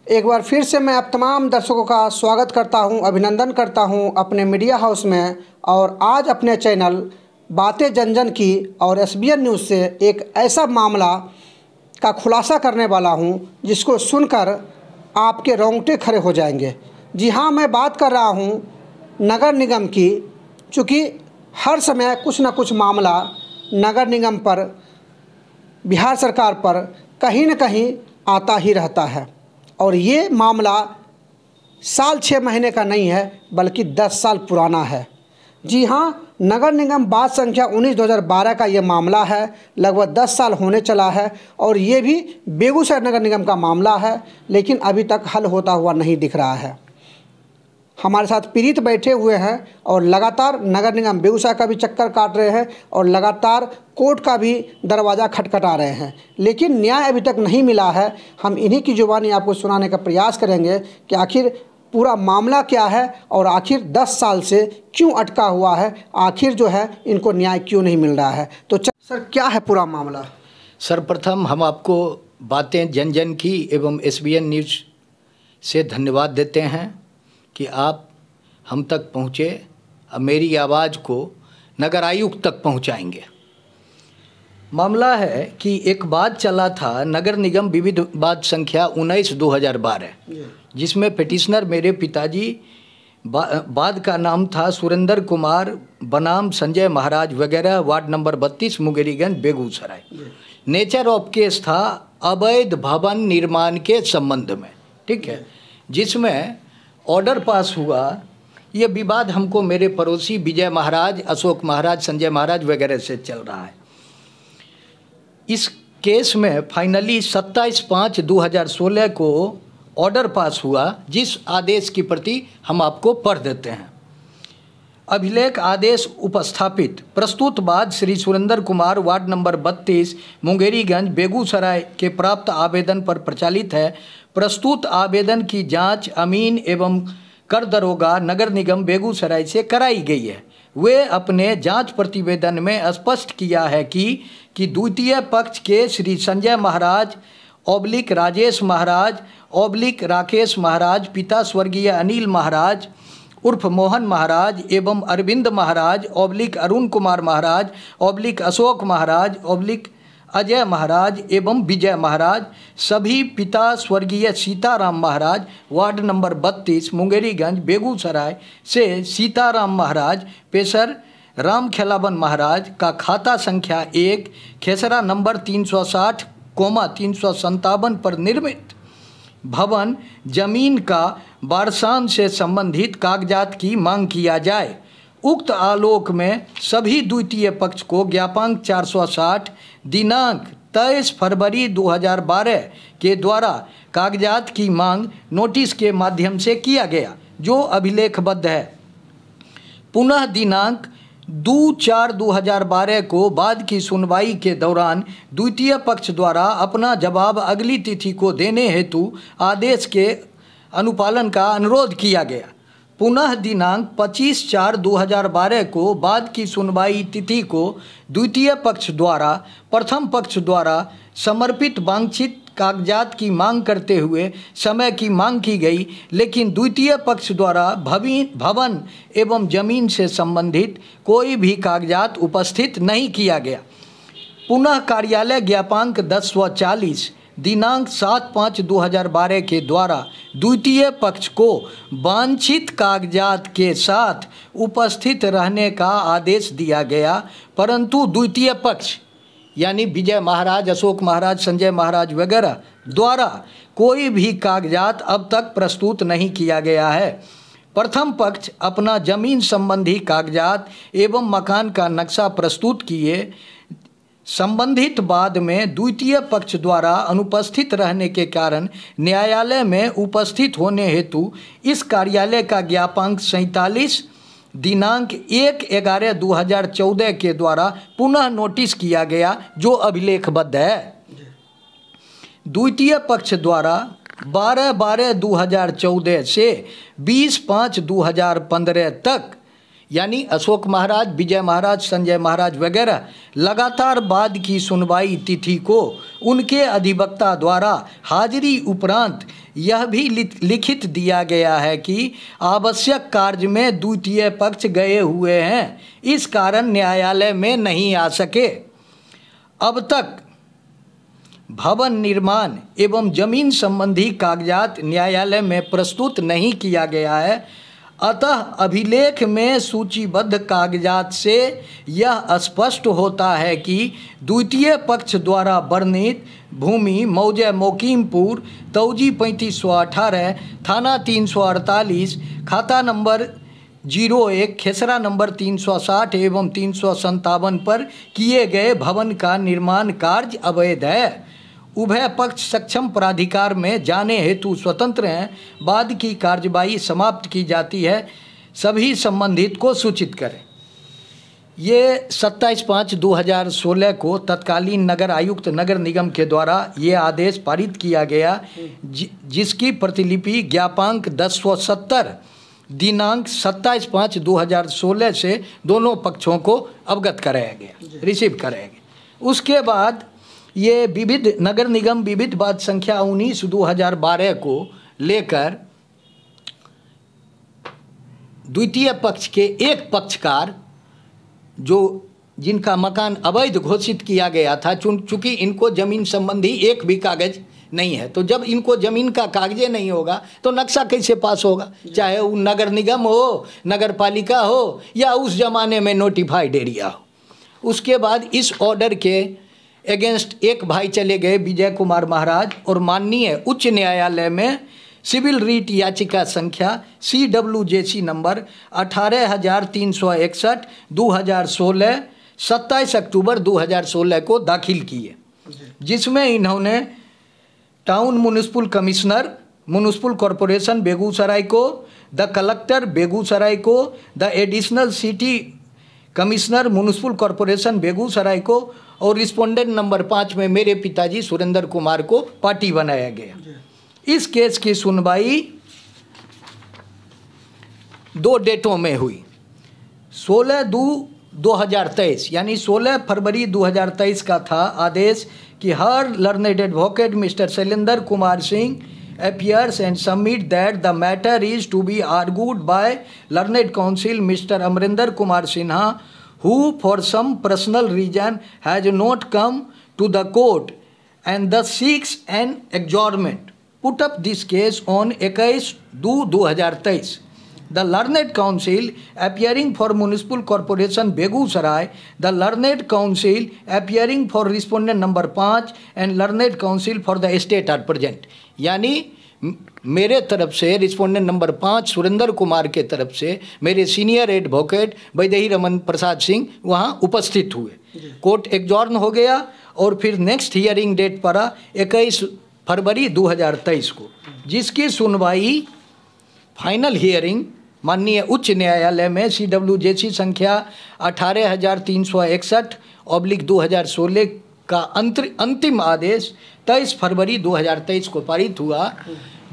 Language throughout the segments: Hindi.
एक बार फिर से मैं आप तमाम दर्शकों का स्वागत करता हूं, अभिनंदन करता हूं अपने मीडिया हाउस में। और आज अपने चैनल बातें जन जन की और SBN न्यूज़ से एक ऐसा मामला का खुलासा करने वाला हूं जिसको सुनकर आपके रोंगटे खड़े हो जाएंगे। जी हाँ, मैं बात कर रहा हूं नगर निगम की। चूँकि हर समय कुछ न कुछ मामला नगर निगम पर, बिहार सरकार पर कहीं न कहीं आता ही रहता है। और ये मामला साल 6 महीने का नहीं है बल्कि 10 साल पुराना है। जी हाँ, नगर निगम बात संख्या 19/2012 का ये मामला है। लगभग 10 साल होने चला है और ये भी बेगूसराय नगर निगम का मामला है, लेकिन अभी तक हल होता हुआ नहीं दिख रहा है। हमारे साथ पीड़ित बैठे हुए हैं और लगातार नगर निगम बेगूसराय का भी चक्कर काट रहे हैं और लगातार कोर्ट का भी दरवाज़ा खटखटा रहे हैं, लेकिन न्याय अभी तक नहीं मिला है। हम इन्हीं की जुबानी आपको सुनाने का प्रयास करेंगे कि आखिर पूरा मामला क्या है और आखिर 10 साल से क्यों अटका हुआ है, आखिर जो है इनको न्याय क्यों नहीं मिल रहा है। तो सर, क्या है पूरा मामला? सर्वप्रथम हम आपको बातें जन जन की एवं SBN न्यूज़ से धन्यवाद देते हैं कि आप हम तक पहुँचे, अब मेरी आवाज़ को नगर आयुक्त तक पहुँचाएंगे। मामला है कि एक बात चला था नगर निगम विविध बात संख्या 19/2012, जिसमें पिटिशनर मेरे पिताजी, बाद का नाम था सुरेंद्र कुमार बनाम संजय महाराज वगैरह, ward number 32 Mungeriganj Begusarai. Nature of case था अवैध भवन निर्माण के संबंध में, ठीक है, जिसमें ऑर्डर पास हुआ। ये विवाद हमको मेरे पड़ोसी विजय महाराज, अशोक महाराज, संजय महाराज वगैरह से चल रहा है। इस केस में फाइनली 27/5/2016 को ऑर्डर पास हुआ, जिस आदेश की प्रति हम आपको पढ़ देते हैं। अभिलेख आदेश उपस्थापित प्रस्तुत बाद श्री सुरेंद्र कुमार, वार्ड नंबर 32 मुंगेरीगंज बेगूसराय के प्राप्त आवेदन पर प्रचालित है। प्रस्तुत आवेदन की जांच अमीन एवं कर दरोगा नगर निगम बेगूसराय से कराई गई है। वे अपने जांच प्रतिवेदन में स्पष्ट किया है कि द्वितीय पक्ष के श्री संजय महाराज / राजेश महाराज / राकेश महाराज, पिता स्वर्गीय अनिल महाराज उर्फ मोहन महाराज एवं अरविंद महाराज / अरुण कुमार महाराज / अशोक महाराज / अजय महाराज एवं विजय महाराज, सभी पिता स्वर्गीय सीताराम महाराज, वार्ड नंबर 32 मुंगेरीगंज बेगूसराय से सीताराम महाराज पेशर राम खेलावन महाराज का खाता संख्या 1 खेसरा नंबर 360,357 पर निर्मित भवन जमीन का वारसान से संबंधित कागजात की मांग किया जाए। उक्त आलोक में सभी द्वितीय पक्ष को ज्ञापांक 460 दिनांक 23 फरवरी 2012 के द्वारा कागजात की मांग नोटिस के माध्यम से किया गया, जो अभिलेखबद्ध है। पुनः दिनांक 2/4/2012 को बाद की सुनवाई के दौरान द्वितीय पक्ष द्वारा अपना जवाब अगली तिथि को देने हेतु आदेश के अनुपालन का अनुरोध किया गया। पुनः दिनांक 25/4/2012 को बाद की सुनवाई तिथि को द्वितीय पक्ष द्वारा प्रथम पक्ष द्वारा समर्पित वांछित कागजात की मांग करते हुए समय की मांग की गई, लेकिन द्वितीय पक्ष द्वारा भवन एवं जमीन से संबंधित कोई भी कागजात उपस्थित नहीं किया गया। पुनः कार्यालय ज्ञापांक 10/40 दिनांक 7/5/2012 के द्वारा द्वितीय पक्ष को वांछित कागजात के साथ उपस्थित रहने का आदेश दिया गया, परंतु द्वितीय पक्ष यानी विजय महाराज, अशोक महाराज, संजय महाराज वगैरह द्वारा कोई भी कागजात अब तक प्रस्तुत नहीं किया गया है। प्रथम पक्ष अपना जमीन संबंधी कागजात एवं मकान का नक्शा प्रस्तुत किए। संबंधित बाद में द्वितीय पक्ष द्वारा अनुपस्थित रहने के कारण न्यायालय में उपस्थित होने हेतु इस कार्यालय का ज्ञापांक 47 दिनांक 1/11/2014 के द्वारा पुनः नोटिस किया गया, जो अभिलेखबद्ध है। द्वितीय पक्ष द्वारा 12/12/2014 से 20/5/2015 तक यानी अशोक महाराज, विजय महाराज, संजय महाराज वगैरह लगातार बाद की सुनवाई तिथि को उनके अधिवक्ता द्वारा हाजिरी उपरांत यह भी लिखित दिया गया है कि आवश्यक कार्य में द्वितीय पक्ष गए हुए हैं, इस कारण न्यायालय में नहीं आ सके। अब तक भवन निर्माण एवं जमीन संबंधी कागजात न्यायालय में प्रस्तुत नहीं किया गया है, अतः अभिलेख में सूचीबद्ध कागजात से यह स्पष्ट होता है कि द्वितीय पक्ष द्वारा वर्णित भूमि मौजे मोकीमपुर, तौजी 3518, थाना 348, खाता नंबर 01, खेसरा नंबर 360 एवं 357 पर किए गए भवन का निर्माण कार्य अवैध है। उभय पक्ष सक्षम प्राधिकार में जाने हेतु स्वतंत्र हैं। बाद की कार्यवाही समाप्त की जाती है। सभी संबंधित को सूचित करें। ये 27/5/2016 को तत्कालीन नगर आयुक्त नगर निगम के द्वारा ये आदेश पारित किया गया, जिसकी प्रतिलिपि ज्ञापांक 1070 दिनांक 27/5/2016 से दोनों पक्षों को अवगत कराया गया, रिसीव कराया गया। उसके बाद ये विविध नगर निगम विविध बात संख्या 19/2012 को लेकर द्वितीय पक्ष के एक पक्षकार जो जिनका मकान अवैध घोषित किया गया था, चूँकि इनको जमीन संबंधी एक भी कागज नहीं है, तो जब इनको जमीन का कागजे नहीं होगा तो नक्शा कैसे पास होगा, चाहे वो नगर निगम हो, नगर पालिका हो या उस जमाने में नोटिफाइड एरिया हो। उसके बाद इस ऑर्डर के अगेंस्ट एक भाई चले गए विजय कुमार महाराज और माननीय उच्च न्यायालय में सिविल रीट याचिका संख्या CWJC नंबर 18,361 2016 27 अक्टूबर 2016 को दाखिल किए, जिसमें इन्होंने town municipal commissioner municipal corporation Begusarai को, द कलेक्टर बेगूसराय को, the additional city commissioner municipal corporation Begusarai को और रिस्पोंडेंट नंबर 5 में मेरे पिताजी सुरेंद्र कुमार को पार्टी बनाया गया। इस केस की सुनवाई 2 डेटों में हुई। 16/2/2023 यानी 16 फरवरी 2023 का था आदेश कि हर learned advocate mister Shailendra Kumar Singh appears and submit that the matter is to be argued by learned counsel Mr. Amrinder Kumar Sinha, who for some personal reason has not come to the court and thus seeks an adjournment. Put up this case on 21/2/2023. The learned counsel appearing for Municipal Corporation Begusaray, the learned counsel appearing for respondent number 5 and learned counsel for the estate are present. यानी मेरे तरफ से रिस्पोंडेंट नंबर 5 सुरेंद्र कुमार के तरफ से मेरे सीनियर एडवोकेट वैदेही रमन प्रसाद सिंह वहाँ उपस्थित हुए। कोर्ट एग्जॉर्न हो गया और फिर नेक्स्ट हियरिंग डेट पड़ा 21 फरवरी 2023 को, जिसकी सुनवाई फाइनल हियरिंग माननीय उच्च न्यायालय में CWJC संख्या 18,361/2016 का अंतिम आदेश 23 फरवरी 2023 को पारित हुआ,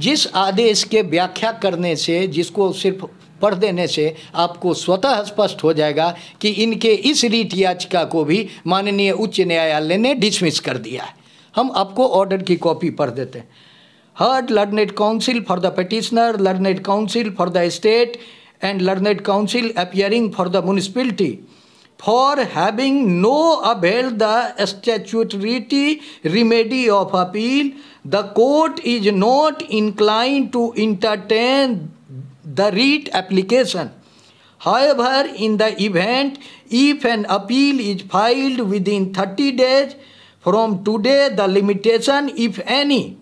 जिस आदेश के व्याख्या करने से, जिसको सिर्फ पढ़ देने से आपको स्वतः स्पष्ट हो जाएगा कि इनके इस रीट याचिका को भी माननीय उच्च न्यायालय ने डिसमिस कर दिया है। हम आपको ऑर्डर की कॉपी पढ़ देते हैं। Heard learned counsel for the petitioner, learned counsel for the state, and learned counsel appearing for the municipality, for having no avail the statutory remedy of appeal, the court is not inclined to entertain the writ application. However, in the event if an appeal is filed within 30 days from today, the limitation, if any,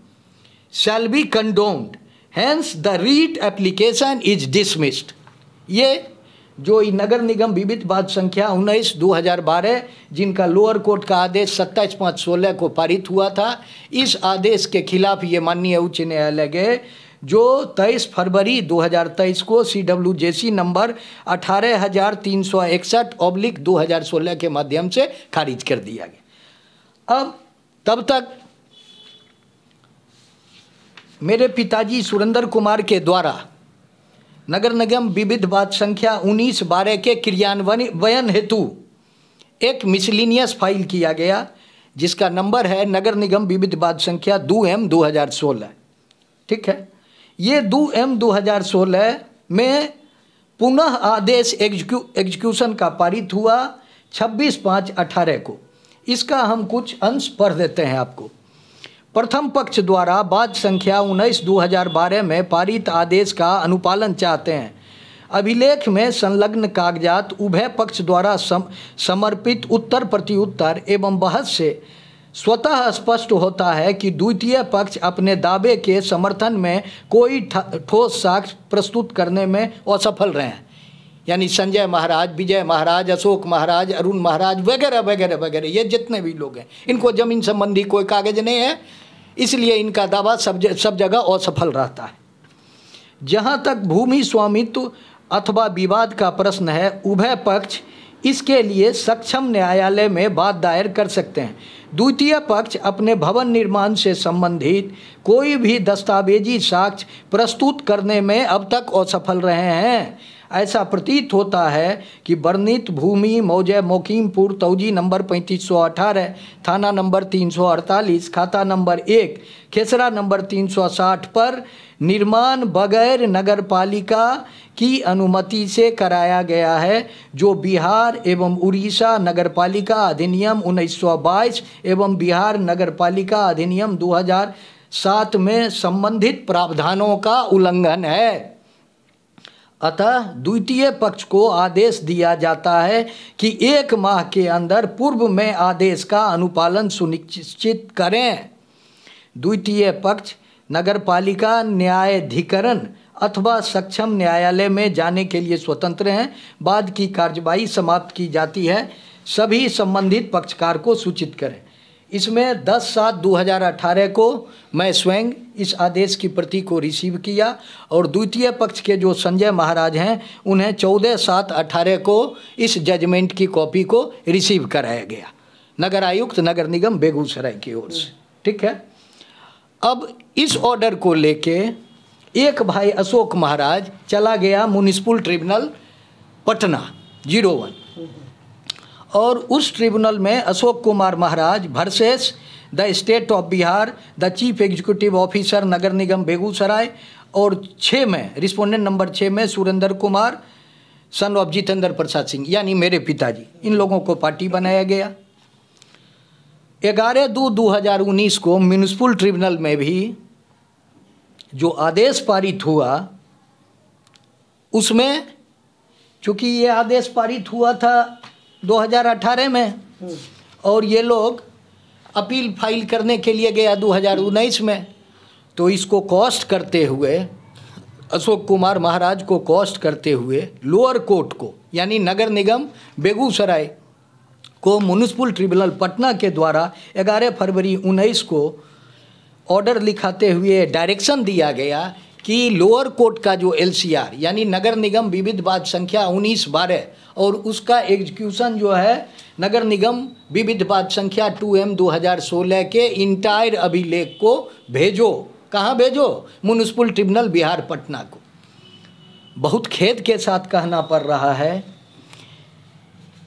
shall be condoned. Hence the writ application is dismissed. ये जो नगर निगम विविध बात संख्या 19/2012 जिनका लोअर कोर्ट का आदेश 27/5/16 को पारित हुआ था, इस आदेश के खिलाफ ये माननीय उच्च न्यायालय गए, जो 23 फरवरी 2023 को CWJC नंबर 18,361/2016 के माध्यम से खारिज कर दिया गया। अब तब तक मेरे पिताजी सुरेंद्र कुमार के द्वारा नगर निगम विविध बात संख्या 19/12 के क्रियान्वयन हेतु एक मिसलिनियस फाइल किया गया, जिसका नंबर है नगर निगम विविध बात संख्या 2M/2016। ठीक है। ये 2/M/2016 में पुनः आदेश एग्जीक्यूशन का पारित हुआ 26/5/18 को। इसका हम कुछ अंश पढ़ देते हैं आपको। प्रथम पक्ष द्वारा बाद संख्या 19/2012 में पारित आदेश का अनुपालन चाहते हैं। अभिलेख में संलग्न कागजात उभय पक्ष द्वारा समर्पित उत्तर प्रत्युत्तर एवं बहस से स्वतः स्पष्ट होता है कि द्वितीय पक्ष अपने दावे के समर्थन में कोई ठोस साक्ष्य प्रस्तुत करने में असफल रहे हैं। यानी संजय महाराज, विजय महाराज, अशोक महाराज, अरुण महाराज वगैरह वगैरह वगैरह, ये जितने भी लोग हैं, इनको जमीन संबंधी कोई कागज नहीं है, इसलिए इनका दावा सब जगह असफल रहता है। जहाँ तक भूमि स्वामित्व अथवा विवाद का प्रश्न है, उभय पक्ष इसके लिए सक्षम न्यायालय में बात दायर कर सकते हैं। द्वितीय पक्ष अपने भवन निर्माण से संबंधित कोई भी दस्तावेजी साक्ष्य प्रस्तुत करने में अब तक असफल रहे हैं। ऐसा प्रतीत होता है कि वर्णित भूमि मौजे मोकीमपुर तौजी नंबर 3518, थाना नंबर 348, खाता नंबर 1, खेसरा नंबर 360 पर निर्माण बगैर नगरपालिका की अनुमति से कराया गया है, जो बिहार एवं उड़ीसा नगरपालिका अधिनियम 1922 एवं बिहार नगरपालिका अधिनियम 2007 में संबंधित प्रावधानों का उल्लंघन है। अतः द्वितीय पक्ष को आदेश दिया जाता है कि 1 माह के अंदर पूर्व में आदेश का अनुपालन सुनिश्चित करें। द्वितीय पक्ष नगरपालिका न्यायाधिकरण अथवा सक्षम न्यायालय में जाने के लिए स्वतंत्र हैं। बाद की कार्यवाही समाप्त की जाती है। सभी संबंधित पक्षकार को सूचित करें। इसमें 10/7/2018 को मैं स्वयं इस आदेश की प्रति को रिसीव किया और द्वितीय पक्ष के जो संजय महाराज हैं उन्हें 14/7/18 को इस जजमेंट की कॉपी को रिसीव कराया गया नगर आयुक्त नगर निगम बेगूसराय की ओर से। ठीक है। अब इस ऑर्डर को लेके एक भाई अशोक महाराज चला गया म्युनिसिपल ट्रिब्यूनल पटना 01 और उस ट्रिब्यूनल में Ashok Kumar Maharaj versus the state of Bihar, the chief executive officer Nagar Nigam Begusarai और 6 में रिस्पोंडेंट नंबर 6 में सुरेंद्र कुमार सन ऑफ जितेंद्र प्रसाद सिंह यानी मेरे पिताजी, इन लोगों को पार्टी बनाया गया। 11/2/2019 को म्युनिसिपल ट्रिब्यूनल में भी जो आदेश पारित हुआ उसमें चूँकि ये आदेश पारित हुआ था 2018 में और ये लोग अपील फाइल करने के लिए गया 2019 में, तो इसको कॉस्ट करते हुए अशोक कुमार महाराज को कॉस्ट करते हुए लोअर कोर्ट को यानी नगर निगम बेगूसराय को म्युनिसिपल ट्रिब्यूनल पटना के द्वारा 11 फरवरी 19 को ऑर्डर लिखाते हुए डायरेक्शन दिया गया कि लोअर कोर्ट का जो LCR यानी नगर निगम विविध वाद संख्या 19/12 और उसका एग्जीक्यूशन जो है नगर निगम विविध वाद संख्या 2M/2016 के इंटायर अभिलेख को भेजो। कहाँ भेजो? म्युनिसिपल ट्रिब्यूनल बिहार पटना को। बहुत खेद के साथ कहना पड़ रहा है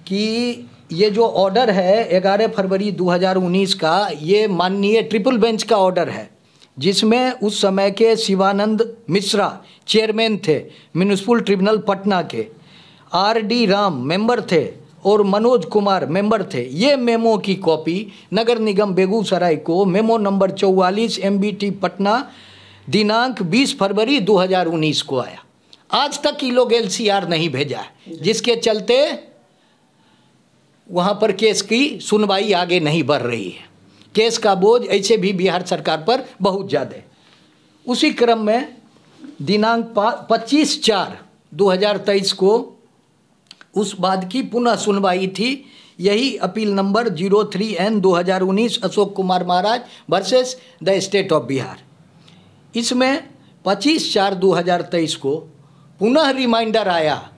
कि ये जो ऑर्डर है 11 फरवरी 2019 का, ये माननीय ट्रिपल बेंच का ऑर्डर है जिसमें उस समय के शिवानंद मिश्रा चेयरमैन थे म्युनिसिपल ट्रिब्यूनल पटना के, RD राम मेंबर थे और मनोज कुमार मेंबर थे। ये मेमो की कॉपी नगर निगम बेगूसराय को मेमो नंबर 44 MBT पटना दिनांक 20 फरवरी 2019 को आया। आज तक ये लोग LCR नहीं भेजा है, जिसके चलते वहाँ पर केस की सुनवाई आगे नहीं बढ़ रही है। केस का बोझ ऐसे भी बिहार सरकार पर बहुत ज़्यादा है। उसी क्रम में दिनांक 25/4/2023 को उस बाद की पुनः सुनवाई थी। यही appeal number 03N/2019 Ashok Kumar Maharaj versus the state of Bihar. इसमें 25/4/2023 को पुनः रिमाइंडर आया,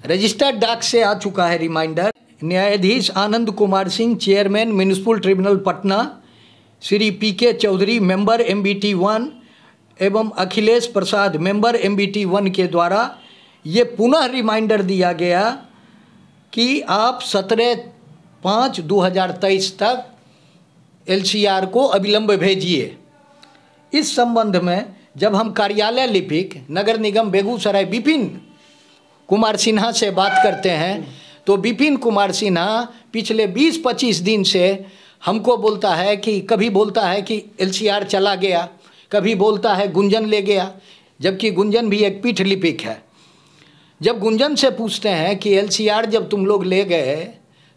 रजिस्टर्ड डाक से आ चुका है रिमाइंडर। न्यायाधीश Anand Kumar Singh chairman municipal tribunal Patna, Shri PK Chaudhary member MBT 1 एवं अखिलेश प्रसाद मेंबर MBT 1 के द्वारा ये पुनः रिमाइंडर दिया गया कि आप 17/5/2023 तक LCR को अविलंब भेजिए। इस संबंध में जब हम कार्यालय लिपिक नगर निगम बेगूसराय विपिन कुमार सिन्हा से बात करते हैं, तो विपिन कुमार सिन्हा पिछले 20-25 दिन से हमको बोलता है कि कभी बोलता है कि LCR चला गया, कभी बोलता है गुंजन ले गया, जबकि गुंजन भी एक पीठ लिपिक है। जब गुंजन से पूछते हैं कि LCR जब तुम लोग ले गए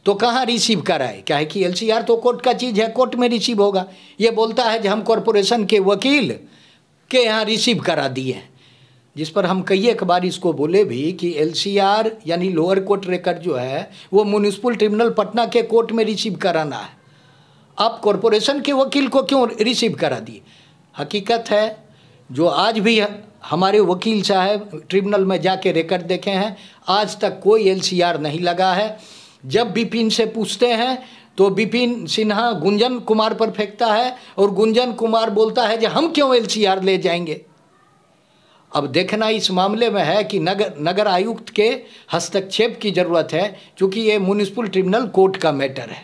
तो कहाँ रिसीव कराए, क्या है कि LCR तो कोर्ट का चीज़ है, कोर्ट में रिसीव होगा। ये बोलता है कि हम कॉरपोरेशन के वकील के यहाँ रिसीव करा दिए, जिस पर हम कई एक बार इसको बोले भी कि LCR यानी लोअर कोर्ट रिकॉर्ड जो है वो म्यूनिसिपल ट्रिब्यूनल पटना के कोर्ट में रिसीव कराना है, आप कॉरपोरेशन के वकील को क्यों रिसीव करा दिए। हकीकत है जो आज भी हमारे वकील साहब ट्रिब्यूनल में जाके रिकॉर्ड देखे हैं, आज तक कोई LCR नहीं लगा है। जब विपिन से पूछते हैं तो विपिन सिन्हा गुंजन कुमार पर फेंकता है और गुंजन कुमार बोलता है कि हम क्यों LCR ले जाएंगे। अब देखना इस मामले में है कि नगर आयुक्त के हस्तक्षेप की ज़रूरत है, क्योंकि ये म्यूनिसिपल ट्रिब्यूनल कोर्ट का मैटर है।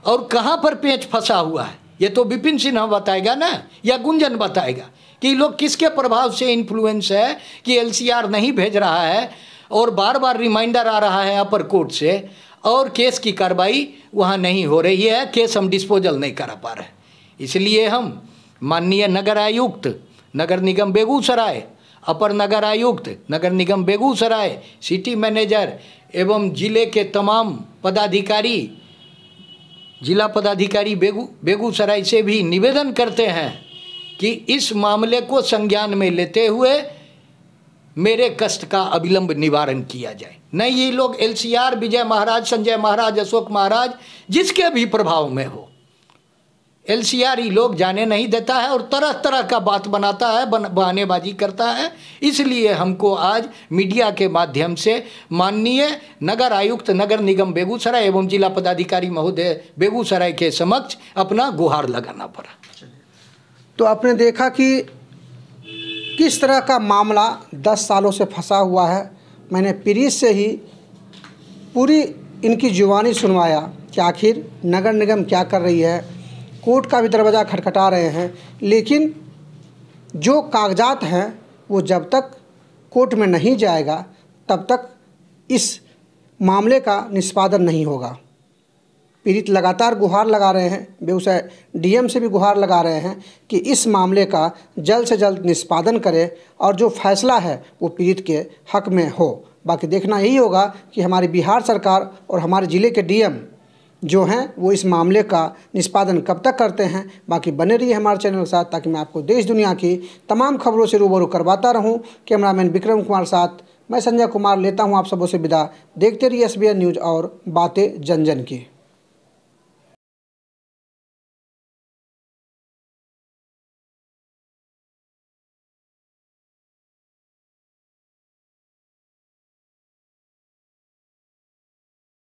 और कहाँ पर पेंच फंसा हुआ है ये तो विपिन सिन्हा बताएगा ना, या गुंजन बताएगा कि लोग किसके प्रभाव से इन्फ्लुएंस है कि LCR नहीं भेज रहा है और बार बार रिमाइंडर आ रहा है अपर कोर्ट से, और केस की कार्रवाई वहाँ नहीं हो रही है, केस हम डिस्पोजल नहीं करा पा रहे। इसलिए हम माननीय नगर आयुक्त नगर निगम बेगूसराय, अपर नगर आयुक्त नगर निगम बेगूसराय, सिटी मैनेजर एवं जिले के तमाम पदाधिकारी, जिला पदाधिकारी बेगूसराय से भी निवेदन करते हैं कि इस मामले को संज्ञान में लेते हुए मेरे कष्ट का अविलंब निवारण किया जाए। नहीं ये लोग LCR विजय महाराज, संजय महाराज, अशोक महाराज जिसके भी प्रभाव में हो, LCR ही लोग जाने नहीं देता है और तरह तरह का बात बनाता है, बहानेबाजी करता है। इसलिए हमको आज मीडिया के माध्यम से माननीय नगर आयुक्त नगर निगम बेगूसराय एवं जिला पदाधिकारी महोदय बेगूसराय के समक्ष अपना गुहार लगाना पड़ा। तो आपने देखा कि किस तरह का मामला 10 सालों से फंसा हुआ है। मैंने पीरीज से ही पूरी इनकी जुबानी सुनवाया कि आखिर नगर निगम क्या कर रही है, कोर्ट का भी दरवाज़ा खटखटा रहे हैं, लेकिन जो कागजात हैं वो जब तक कोर्ट में नहीं जाएगा तब तक इस मामले का निष्पादन नहीं होगा। पीड़ित लगातार गुहार लगा रहे हैं, बेगूसराय DM से भी गुहार लगा रहे हैं कि इस मामले का जल्द से जल्द निष्पादन करे और जो फैसला है वो पीड़ित के हक में हो। बाकी देखना यही होगा कि हमारी बिहार सरकार और हमारे ज़िले के DM जो हैं वो इस मामले का निष्पादन कब तक करते हैं। बाकी बने रहिए हमारे चैनल के साथ ताकि मैं आपको देश दुनिया की तमाम खबरों से रूबरू करवाता रहूं। कैमरामैन विक्रम कुमार साथ मैं संजय कुमार लेता हूं आप सबों से विदा। देखते रहिए SBN न्यूज़ और बातें जन जन की।